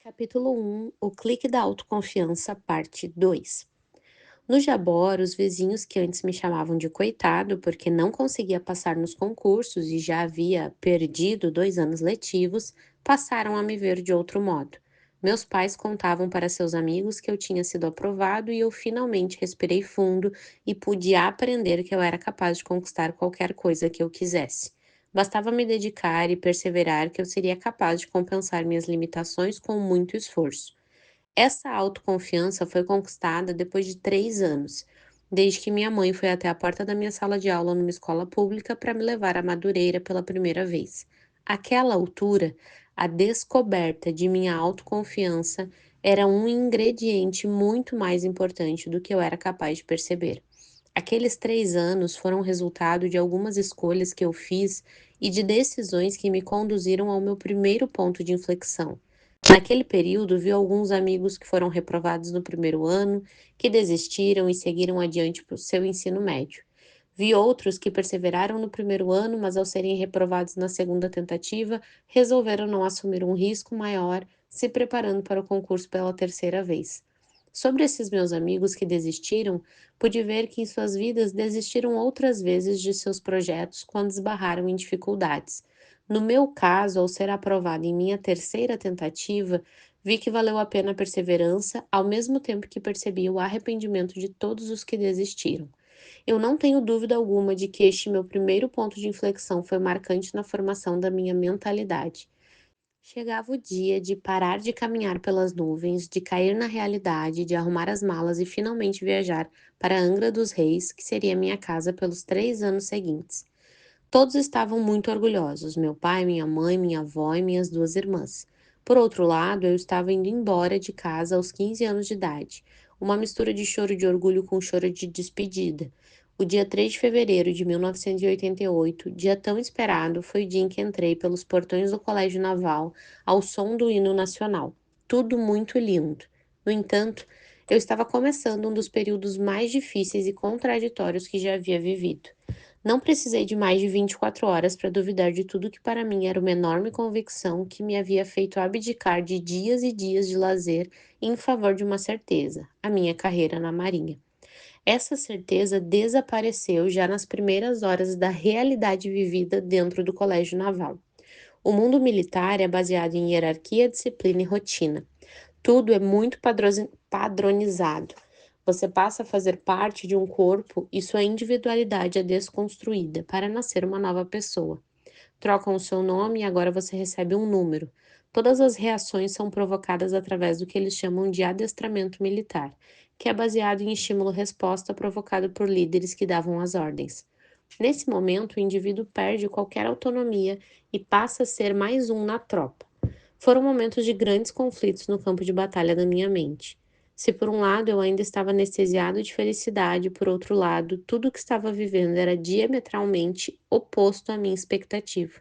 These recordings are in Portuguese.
Capítulo 1: O clique da autoconfiança, parte 2. No Jabor, os vizinhos que antes me chamavam de coitado porque não conseguia passar nos concursos e já havia perdido 2 anos letivos, passaram a me ver de outro modo. Meus pais contavam para seus amigos que eu tinha sido aprovado e eu finalmente respirei fundo e pude aprender que eu era capaz de conquistar qualquer coisa que eu quisesse. Bastava me dedicar e perseverar que eu seria capaz de compensar minhas limitações com muito esforço. Essa autoconfiança foi conquistada depois de 3 anos, desde que minha mãe foi até a porta da minha sala de aula numa escola pública para me levar à Madureira pela primeira vez. Àquela altura, a descoberta de minha autoconfiança era um ingrediente muito mais importante do que eu era capaz de perceber. Aqueles 3 anos foram resultado de algumas escolhas que eu fiz e de decisões que me conduziram ao meu primeiro ponto de inflexão. Naquele período, vi alguns amigos que foram reprovados no primeiro ano, que desistiram e seguiram adiante para o seu ensino médio. Vi outros que perseveraram no primeiro ano, mas ao serem reprovados na segunda tentativa, resolveram não assumir um risco maior, se preparando para o concurso pela terceira vez. Sobre esses meus amigos que desistiram, pude ver que em suas vidas desistiram outras vezes de seus projetos quando esbarraram em dificuldades. No meu caso, ao ser aprovada em minha terceira tentativa, vi que valeu a pena a perseverança, ao mesmo tempo que percebi o arrependimento de todos os que desistiram. Eu não tenho dúvida alguma de que este meu primeiro ponto de inflexão foi marcante na formação da minha mentalidade. Chegava o dia de parar de caminhar pelas nuvens, de cair na realidade, de arrumar as malas e finalmente viajar para Angra dos Reis, que seria minha casa pelos 3 anos seguintes. Todos estavam muito orgulhosos: meu pai, minha mãe, minha avó e minhas duas irmãs. Por outro lado, eu estava indo embora de casa aos 15 anos de idade, uma mistura de choro de orgulho com choro de despedida. O dia 3 de fevereiro de 1988, dia tão esperado, foi o dia em que entrei pelos portões do Colégio Naval ao som do hino nacional. Tudo muito lindo. No entanto, eu estava começando um dos períodos mais difíceis e contraditórios que já havia vivido. Não precisei de mais de 24 horas para duvidar de tudo que para mim era uma enorme convicção que me havia feito abdicar de dias e dias de lazer em favor de uma certeza: a minha carreira na Marinha. Essa certeza desapareceu já nas primeiras horas da realidade vivida dentro do Colégio Naval. O mundo militar é baseado em hierarquia, disciplina e rotina. Tudo é muito padronizado. Você passa a fazer parte de um corpo e sua individualidade é desconstruída para nascer uma nova pessoa. Trocam o seu nome e agora você recebe um número. Todas as reações são provocadas através do que eles chamam de adestramento militar, que é baseado em estímulo-resposta provocado por líderes que davam as ordens. Nesse momento, o indivíduo perde qualquer autonomia e passa a ser mais um na tropa. Foram momentos de grandes conflitos no campo de batalha da minha mente. Se por um lado eu ainda estava anestesiado de felicidade, por outro lado, tudo o que estava vivendo era diametralmente oposto à minha expectativa.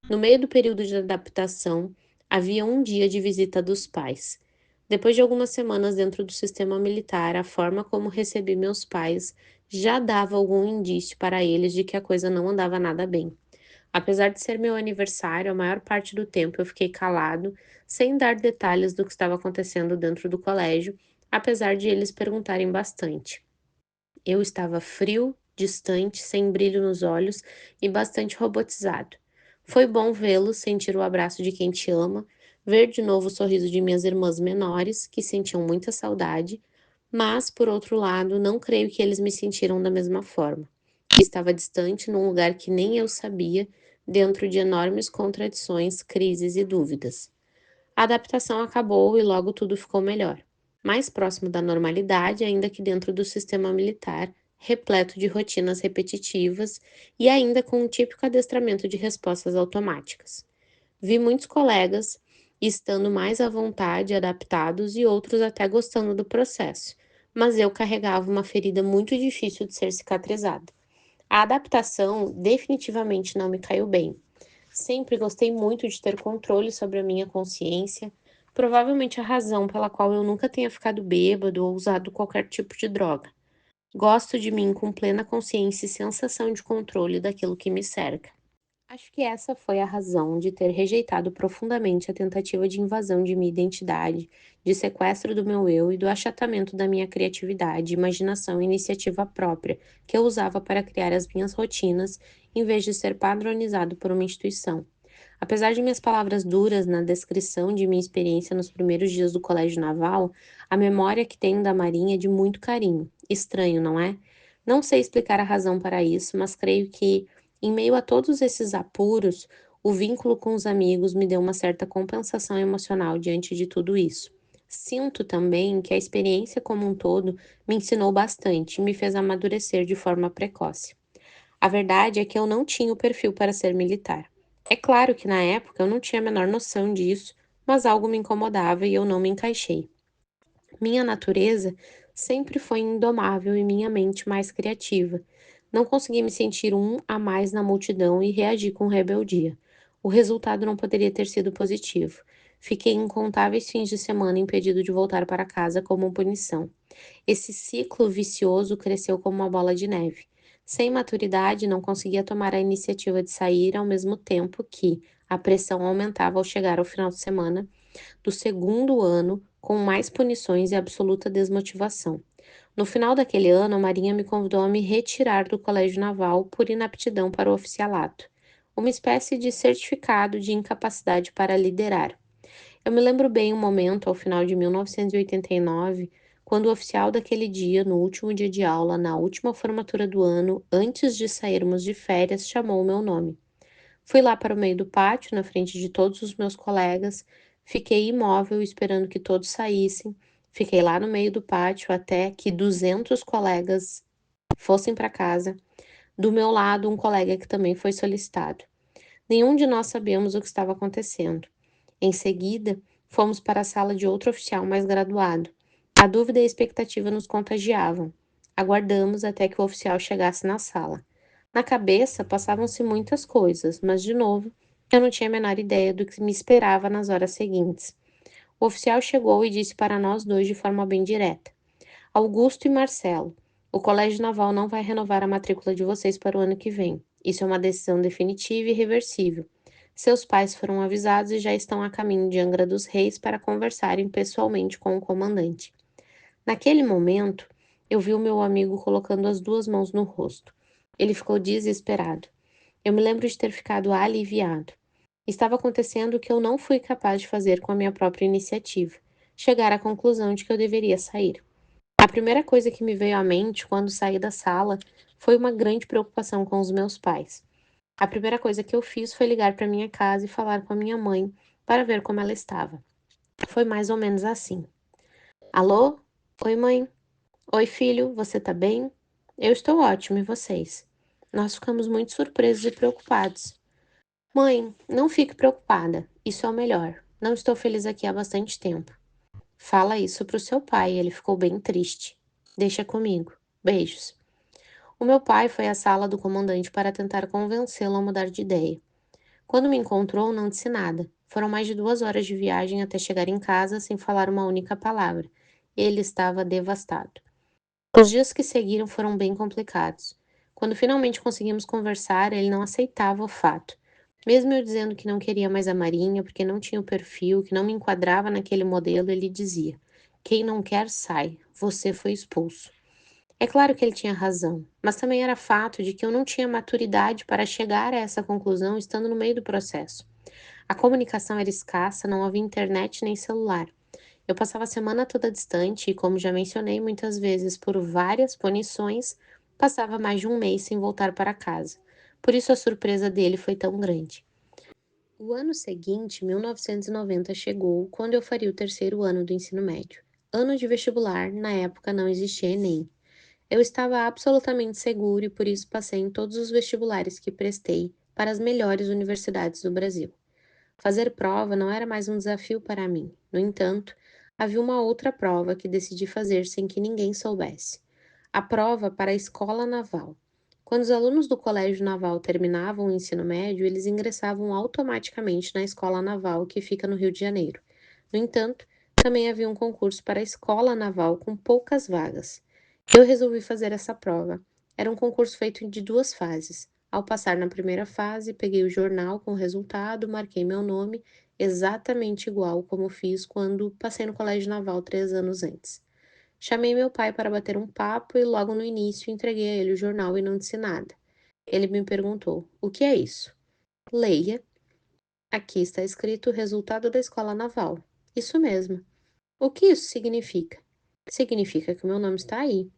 No meio do período de adaptação, havia um dia de visita dos pais. Depois de algumas semanas dentro do sistema militar, a forma como recebi meus pais já dava algum indício para eles de que a coisa não andava nada bem. Apesar de ser meu aniversário, a maior parte do tempo eu fiquei calado, sem dar detalhes do que estava acontecendo dentro do colégio, apesar de eles perguntarem bastante. Eu estava frio, distante, sem brilho nos olhos e bastante robotizado. Foi bom vê-los, sentir o abraço de quem te ama, ver de novo o sorriso de minhas irmãs menores, que sentiam muita saudade, mas, por outro lado, não creio que eles me sentiram da mesma forma. Estava distante, num lugar que nem eu sabia, dentro de enormes contradições, crises e dúvidas. A adaptação acabou e logo tudo ficou melhor. Mais próximo da normalidade, ainda que dentro do sistema militar, repleto de rotinas repetitivas e ainda com um típico adestramento de respostas automáticas. Vi muitos colegas estando mais à vontade, adaptados e outros até gostando do processo, mas eu carregava uma ferida muito difícil de ser cicatrizada. A adaptação definitivamente não me caiu bem. Sempre gostei muito de ter controle sobre a minha consciência, provavelmente a razão pela qual eu nunca tenha ficado bêbado ou usado qualquer tipo de droga. Gosto de mim com plena consciência e sensação de controle daquilo que me cerca. Acho que essa foi a razão de ter rejeitado profundamente a tentativa de invasão de minha identidade, de sequestro do meu eu e do achatamento da minha criatividade, imaginação e iniciativa própria, que eu usava para criar as minhas rotinas, em vez de ser padronizado por uma instituição. Apesar de minhas palavras duras na descrição de minha experiência nos primeiros dias do Colégio Naval, a memória que tenho da Marinha é de muito carinho. Estranho, não é? Não sei explicar a razão para isso, mas creio que, em meio a todos esses apuros, o vínculo com os amigos me deu uma certa compensação emocional diante de tudo isso. Sinto também que a experiência como um todo me ensinou bastante e me fez amadurecer de forma precoce. A verdade é que eu não tinha o perfil para ser militar. É claro que na época eu não tinha a menor noção disso, mas algo me incomodava e eu não me encaixei. Minha natureza sempre foi indomável e minha mente mais criativa. Não consegui me sentir um a mais na multidão e reagi com rebeldia. O resultado não poderia ter sido positivo. Fiquei incontáveis fins de semana impedido de voltar para casa como punição. Esse ciclo vicioso cresceu como uma bola de neve. Sem maturidade, não conseguia tomar a iniciativa de sair ao mesmo tempo que a pressão aumentava ao chegar ao final de semana do segundo ano, com mais punições e absoluta desmotivação. No final daquele ano, a Marinha me convidou a me retirar do Colégio Naval por inaptidão para o oficialato, uma espécie de certificado de incapacidade para liderar. Eu me lembro bem um momento, ao final de 1989, quando o oficial daquele dia, no último dia de aula, na última formatura do ano, antes de sairmos de férias, chamou o meu nome. Fui lá para o meio do pátio, na frente de todos os meus colegas, fiquei imóvel esperando que todos saíssem. Fiquei lá no meio do pátio até que 200 colegas fossem para casa. Do meu lado, um colega que também foi solicitado. Nenhum de nós sabíamos o que estava acontecendo. Em seguida, fomos para a sala de outro oficial mais graduado. A dúvida e a expectativa nos contagiavam. Aguardamos até que o oficial chegasse na sala. Na cabeça passavam-se muitas coisas, mas, de novo, eu não tinha a menor ideia do que me esperava nas horas seguintes. O oficial chegou e disse para nós dois de forma bem direta: Augusto e Marcelo, o Colégio Naval não vai renovar a matrícula de vocês para o ano que vem. Isso é uma decisão definitiva e irreversível. Seus pais foram avisados e já estão a caminho de Angra dos Reis para conversarem pessoalmente com o comandante. Naquele momento, eu vi o meu amigo colocando as duas mãos no rosto. Ele ficou desesperado. Eu me lembro de ter ficado aliviado. Estava acontecendo o que eu não fui capaz de fazer com a minha própria iniciativa: chegar à conclusão de que eu deveria sair. A primeira coisa que me veio à mente quando saí da sala foi uma grande preocupação com os meus pais. A primeira coisa que eu fiz foi ligar para minha casa e falar com a minha mãe para ver como ela estava. Foi mais ou menos assim: Alô? Oi, mãe. Oi, filho, você tá bem? Eu estou ótimo, e vocês? Nós ficamos muito surpresos e preocupados. Mãe, não fique preocupada, isso é o melhor. Não estou feliz aqui há bastante tempo. Fala isso pro seu pai, ele ficou bem triste. Deixa comigo. Beijos. O meu pai foi à sala do comandante para tentar convencê-lo a mudar de ideia. Quando me encontrou, não disse nada. Foram mais de 2 horas de viagem até chegar em casa sem falar uma única palavra. Ele estava devastado. Os dias que seguiram foram bem complicados. Quando finalmente conseguimos conversar, ele não aceitava o fato. Mesmo eu dizendo que não queria mais a Marinha, porque não tinha o perfil, que não me enquadrava naquele modelo, ele dizia: Quem não quer, sai. Você foi expulso. É claro que ele tinha razão, mas também era fato de que eu não tinha maturidade para chegar a essa conclusão estando no meio do processo. A comunicação era escassa, não havia internet nem celular. Eu passava a semana toda distante e, como já mencionei muitas vezes, por várias punições, passava mais de um mês sem voltar para casa. Por isso a surpresa dele foi tão grande. O ano seguinte, 1990, chegou quando eu faria o terceiro ano do ensino médio. Ano de vestibular, na época não existia Enem. Eu estava absolutamente seguro e por isso passei em todos os vestibulares que prestei para as melhores universidades do Brasil. Fazer prova não era mais um desafio para mim. No entanto, havia uma outra prova que decidi fazer sem que ninguém soubesse. A prova para a escola naval. Quando os alunos do colégio naval terminavam o ensino médio, eles ingressavam automaticamente na escola naval que fica no Rio de Janeiro. No entanto, também havia um concurso para a escola naval com poucas vagas. Eu resolvi fazer essa prova. Era um concurso feito de duas fases. Ao passar na primeira fase, peguei o jornal com o resultado, marquei meu nome, exatamente igual como fiz quando passei no Colégio Naval 3 anos antes. Chamei meu pai para bater um papo e logo no início entreguei a ele o jornal e não disse nada. Ele me perguntou: "O que é isso?" Leia. Aqui está escrito o resultado da escola naval. Isso mesmo. O que isso significa? Significa que o meu nome está aí.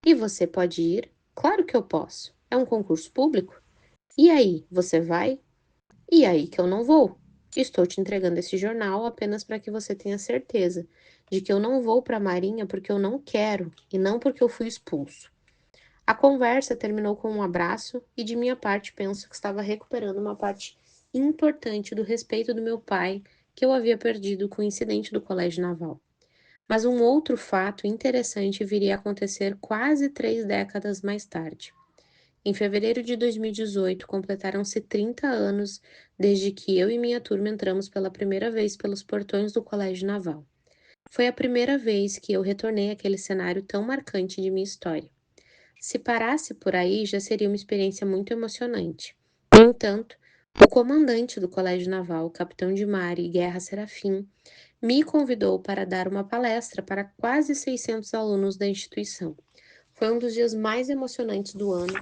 E você pode ir? Claro que eu posso. É um concurso público? E aí, você vai? E aí que eu não vou. Estou te entregando esse jornal apenas para que você tenha certeza de que eu não vou para a Marinha porque eu não quero e não porque eu fui expulso. A conversa terminou com um abraço e de minha parte penso que estava recuperando uma parte importante do respeito do meu pai que eu havia perdido com o incidente do Colégio Naval. Mas um outro fato interessante viria a acontecer quase 3 décadas mais tarde. Em fevereiro de 2018, completaram-se 30 anos desde que eu e minha turma entramos pela primeira vez pelos portões do Colégio Naval. Foi a primeira vez que eu retornei àquele cenário tão marcante de minha história. Se parasse por aí, já seria uma experiência muito emocionante. No entanto, o comandante do Colégio Naval, o capitão de mar e Guerra Serafim, me convidou para dar uma palestra para quase 600 alunos da instituição. Foi um dos dias mais emocionantes do ano,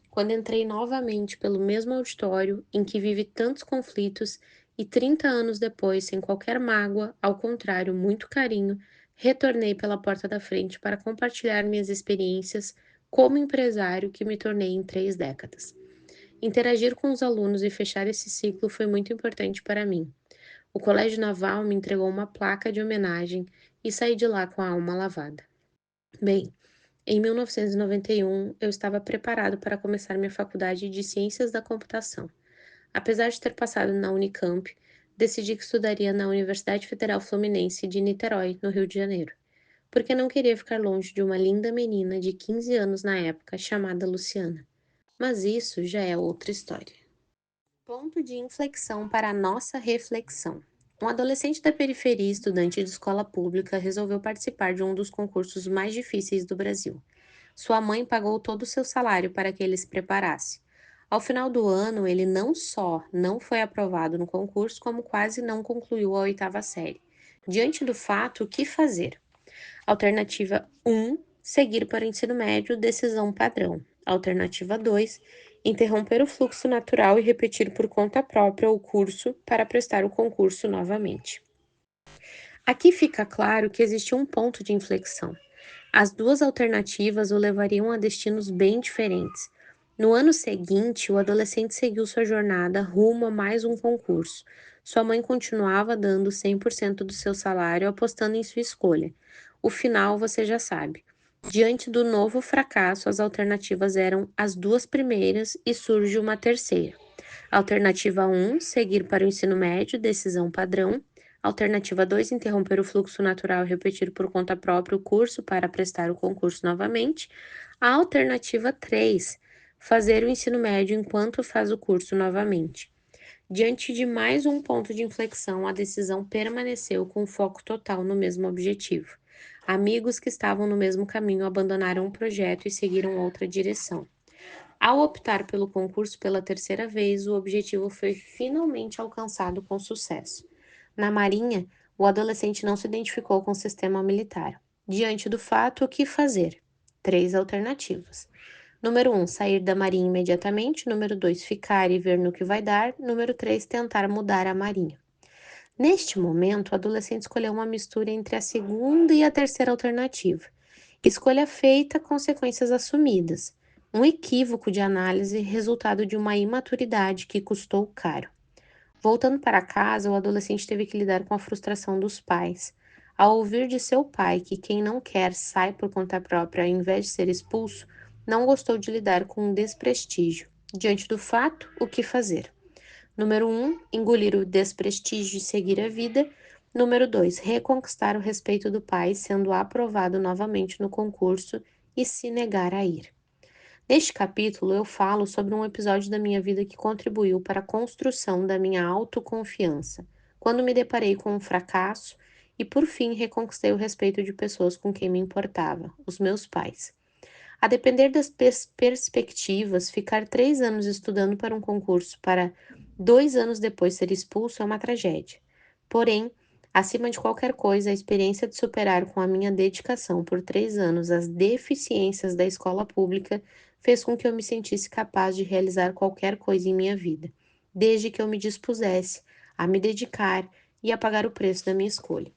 quando entrei novamente pelo mesmo auditório em que vive tantos conflitos e 30 anos depois, sem qualquer mágoa, ao contrário, muito carinho, retornei pela porta da frente para compartilhar minhas experiências como empresário que me tornei em 3 décadas. Interagir com os alunos e fechar esse ciclo foi muito importante para mim. O Colégio Naval me entregou uma placa de homenagem e saí de lá com a alma lavada. Bem, em 1991, eu estava preparado para começar minha faculdade de Ciências da Computação. Apesar de ter passado na Unicamp, decidi que estudaria na Universidade Federal Fluminense de Niterói, no Rio de Janeiro, porque não queria ficar longe de uma linda menina de 15 anos na época, chamada Luciana. Mas isso já é outra história. Ponto de inflexão para a nossa reflexão. Um adolescente da periferia, estudante de escola pública, resolveu participar de um dos concursos mais difíceis do Brasil. Sua mãe pagou todo o seu salário para que ele se preparasse. Ao final do ano, ele não só não foi aprovado no concurso, como quase não concluiu a oitava série. Diante do fato, o que fazer? Alternativa 1, seguir para o ensino médio, decisão padrão. Alternativa 2, interromper o fluxo natural e repetir por conta própria o curso para prestar o concurso novamente. Aqui fica claro que existe um ponto de inflexão. As duas alternativas o levariam a destinos bem diferentes. No ano seguinte, o adolescente seguiu sua jornada rumo a mais um concurso. Sua mãe continuava dando 100% do seu salário, apostando em sua escolha. O final você já sabe. Diante do novo fracasso, as alternativas eram as duas primeiras e surge uma terceira. Alternativa 1, seguir para o ensino médio, decisão padrão. Alternativa 2, interromper o fluxo natural e repetir por conta própria o curso para prestar o concurso novamente. A alternativa 3, fazer o ensino médio enquanto faz o curso novamente. Diante de mais um ponto de inflexão, a decisão permaneceu com foco total no mesmo objetivo. Amigos que estavam no mesmo caminho abandonaram o projeto e seguiram outra direção. Ao optar pelo concurso pela terceira vez, o objetivo foi finalmente alcançado com sucesso. Na Marinha, o adolescente não se identificou com o sistema militar. Diante do fato, o que fazer? 3 alternativas. Número 1, sair da Marinha imediatamente. Número 2, ficar e ver no que vai dar. Número 3, tentar mudar a Marinha. Neste momento, o adolescente escolheu uma mistura entre a segunda e a terceira alternativa. Escolha feita, consequências assumidas. Um equívoco de análise, resultado de uma imaturidade que custou caro. Voltando para casa, o adolescente teve que lidar com a frustração dos pais. Ao ouvir de seu pai que quem não quer sai por conta própria ao invés de ser expulso, não gostou de lidar com um desprestígio. Diante do fato, o que fazer? Número 1, engolir o desprestígio e seguir a vida. Número 2, reconquistar o respeito do pai, sendo aprovado novamente no concurso e se negar a ir. Neste capítulo, eu falo sobre um episódio da minha vida que contribuiu para a construção da minha autoconfiança, quando me deparei com um fracasso e, por fim, reconquistei o respeito de pessoas com quem me importava, os meus pais. A depender das perspectivas, ficar 3 anos estudando para um concurso para 2 anos depois ser expulso é uma tragédia. Porém, acima de qualquer coisa, a experiência de superar com a minha dedicação por 3 anos as deficiências da escola pública fez com que eu me sentisse capaz de realizar qualquer coisa em minha vida, desde que eu me dispusesse a me dedicar e a pagar o preço da minha escolha.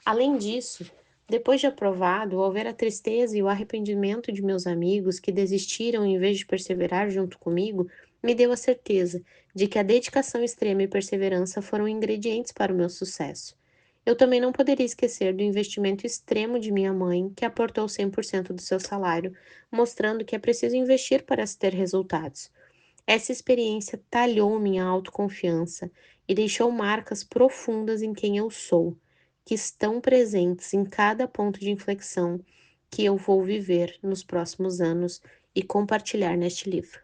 Além disso, depois de aprovado, ao ver a tristeza e o arrependimento de meus amigos que desistiram em vez de perseverar junto comigo, me deu a certeza de que a dedicação extrema e perseverança foram ingredientes para o meu sucesso. Eu também não poderia esquecer do investimento extremo de minha mãe, que aportou 100% do seu salário, mostrando que é preciso investir para se ter resultados. Essa experiência talhou minha autoconfiança e deixou marcas profundas em quem eu sou, que estão presentes em cada ponto de inflexão que eu vou viver nos próximos anos e compartilhar neste livro.